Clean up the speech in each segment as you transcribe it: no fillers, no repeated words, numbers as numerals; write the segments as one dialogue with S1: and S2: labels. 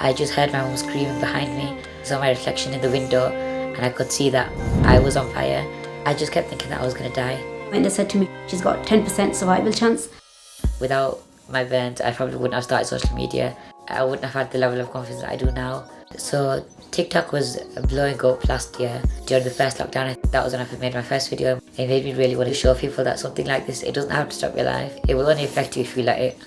S1: I just heard my mum screaming behind me. I saw my reflection in the window and I could see that I was on fire. I just kept thinking that I was going to die.
S2: And they said to me, she's got 10% survival chance.
S1: Without my burns, I probably wouldn't have started social media. I wouldn't have had the level of confidence that I do now. So TikTok was blowing up last year during the first lockdown. That was when I made my first video. It made me really want to show people that something like this, it doesn't have to stop your life. It will only affect you if you let it.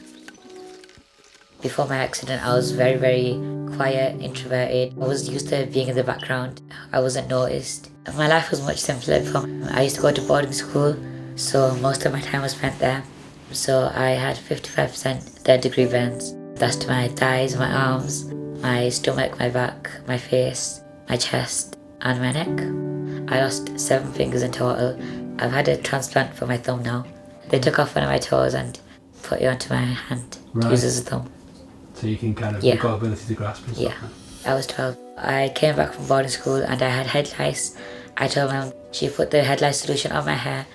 S1: Before my accident, I was very, very quiet, introverted. I was used to being in the background. I wasn't noticed. My life was much simpler before. I used to go to boarding school, so most of my time was spent there. So I had 55% third-degree burns. That's to my thighs, my arms, my stomach, my back, my face, my chest, and my neck. I lost 7 fingers in total. I've had a transplant for my thumb now. They took off one of my toes and put it onto my hand to use as a thumb.
S3: So you can kind of, you've got ability to grasp and stuff.
S1: Yeah, I was 12. I came back from boarding school and I had head lice. I told my mum, she put the head lice solution on my hair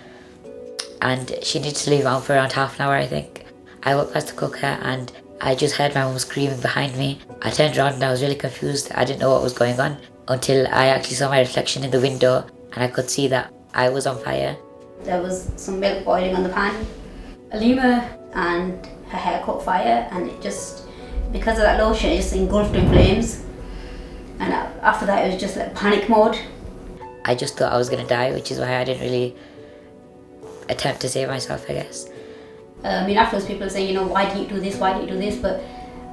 S1: and she needed to leave it on for around half an hour, I think. I walked past the cooker and I just heard my mum screaming behind me. I turned around and I was really confused. I didn't know what was going on until I actually saw my reflection in the window and I could see that I was on fire.
S2: There was some milk boiling on the pan. Aleema and her hair caught fire, and it just, because of that lotion, it just engulfed in flames. And after that, it was just like panic mode.
S1: I just thought I was going to die, which is why I didn't really attempt to save myself, I guess.
S2: Afterwards people were saying, why didn't you do this, why didn't you do this? But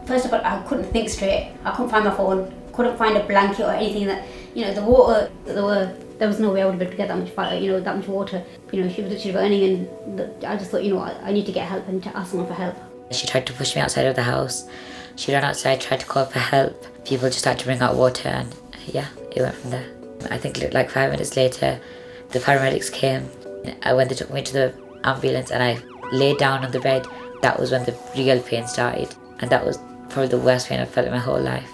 S2: first of all, I couldn't think straight. I couldn't find my phone, couldn't find a blanket or anything that, the water, there was no way I would be able to get that much fire, that much water. She was literally burning, and I just thought, I need to get help and to ask someone for help.
S1: She tried to push me outside of the house. She ran outside, tried to call for help. People just started to bring out water and yeah, it went from there. I think like 5 minutes later, the paramedics came. When they took me to the ambulance and I laid down on the bed, that was when the real pain started. And that was probably the worst pain I've felt in my whole life.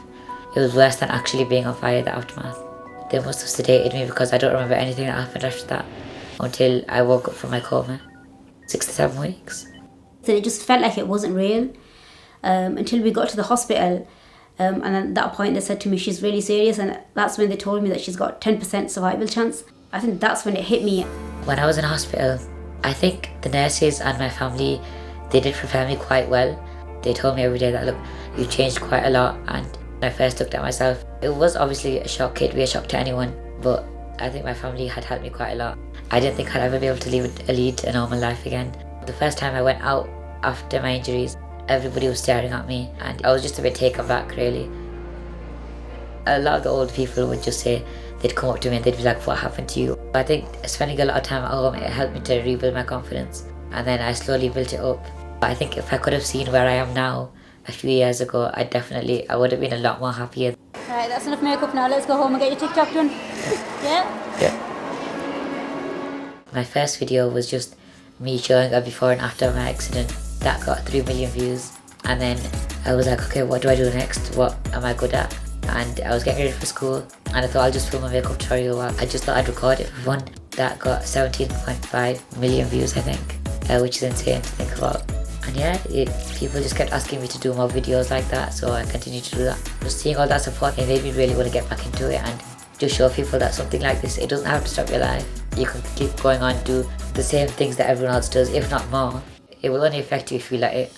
S1: It was worse than actually being on fire, the aftermath. They must have sedated me because I don't remember anything that happened after that until I woke up from my coma. 6 to 7 weeks.
S2: So it just felt like it wasn't real until we got to the hospital. And then at that point they said to me, she's really serious, and that's when they told me that she's got 10% survival chance. I think that's when it hit me.
S1: When I was in hospital, I think the nurses and my family, they did prepare me quite well. They told me every day that, look, you changed quite a lot. And when I first looked at myself, it was obviously a shock. It'd be a shock to anyone, but I think my family had helped me quite a lot. I didn't think I'd ever be able to lead a normal life again. The first time I went out after my injuries, everybody was staring at me and I was just a bit taken back, really. A lot of the old people would just say, they'd come up to me and they'd be like, what happened to you? I think spending a lot of time at home, it helped me to rebuild my confidence, and then I slowly built it up. But I think if I could have seen where I am now a few years ago, I would have been a lot more happier.
S2: Right, that's enough makeup now. Let's go home and get your TikTok done. Yeah?
S1: Yeah. My first video was just me showing a before and after my accident. That got 3 million views. And then I was like, okay, what do I do next? What am I good at? And I was getting ready for school and I thought I'll just film a makeup tutorial. I just thought I'd record it for fun. That got 17.5 million views, I think, which is insane to think about. And yeah, people just kept asking me to do more videos like that, so I continued to do that. Just seeing all that support, it made me really want to get back into it and just show people that something like this, it doesn't have to stop your life. You can keep going on, do the same things that everyone else does, if not more. It will only affect you if you let it.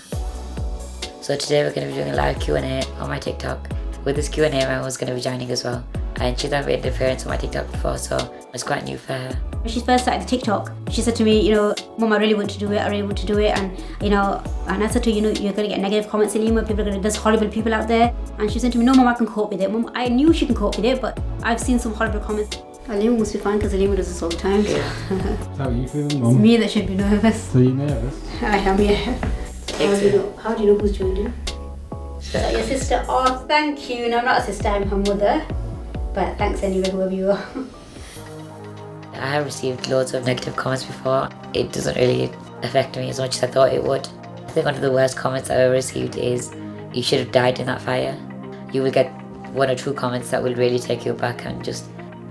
S1: So today we're going to be doing a live Q&A on my TikTok. With this Q&A, my mum was going to be joining as well. And she's never made an appearance on my TikTok before, so it's quite new for her.
S2: When she first started the TikTok, she said to me, Mum, I really want to do it, and I said to her, you're going to get negative comments, Aleema, there's horrible people out there. And she said to me, no, Mum, I can cope with it. Mum, I knew she can cope with it, but I've seen some horrible comments. Aleema must be fine because Aleema does this all the time.
S1: Yeah.
S3: How are you feeling, Mum?
S2: It's me that should be nervous.
S3: So you're nervous?
S2: I am, yeah. How do you know who's joined you? Is that your sister? Oh, thank you. No, I'm not a sister, I'm her mother. But thanks anyway, whoever you are.
S1: I have received loads of negative comments before. It doesn't really affect me as much as I thought it would. I think one of the worst comments I've ever received is, you should have died in that fire. You will get 1 or 2 comments that will really take you back and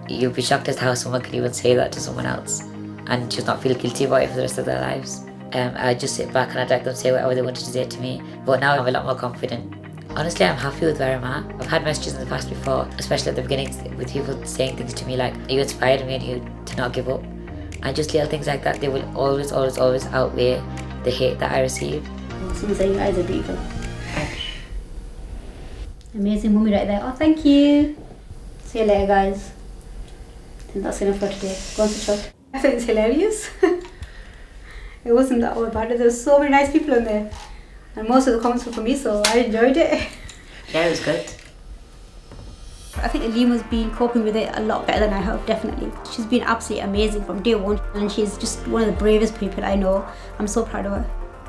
S1: you'll be shocked as to how someone can even say that to someone else and just not feel guilty about it for the rest of their lives. I just sit back and I'd let them say whatever they wanted to say to me. But now I'm a lot more confident. Honestly, I'm happy with where I'm at. I've had messages in the past before, especially at the beginning, with people saying things to me like, you inspired me and you to not give up. And just little things like that, they will always outweigh the hate that I receive.
S2: Someone saying you guys are beautiful. Amazing mummy right there. Oh, thank you. See you later, guys. I think that's enough for today. Go on to shot. I think it's hilarious. It wasn't that all bad. There was so many nice people in there. And most of the comments were from me, so I enjoyed it.
S1: Yeah, it was good.
S2: I think Aleema's been coping with it a lot better than I have, definitely. She's been absolutely amazing from day one, and she's just one of the bravest people I know. I'm so proud of her.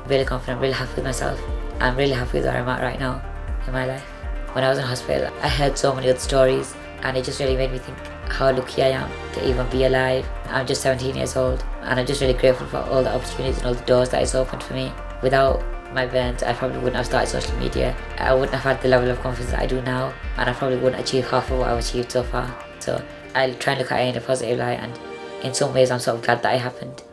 S1: Really confident, really happy with myself. I'm really happy with where I'm at right now in my life. When I was in hospital, I heard so many other stories, and it just really made me think how lucky I am to even be alive. I'm just 17 years old, and I'm just really grateful for all the opportunities and all the doors that it's opened for me. Without my burns, I probably wouldn't have started social media. I wouldn't have had the level of confidence that I do now, and I probably wouldn't achieve half of what I've achieved so far. So I'll try and look at it in a positive light, and in some ways I'm sort of glad that it happened.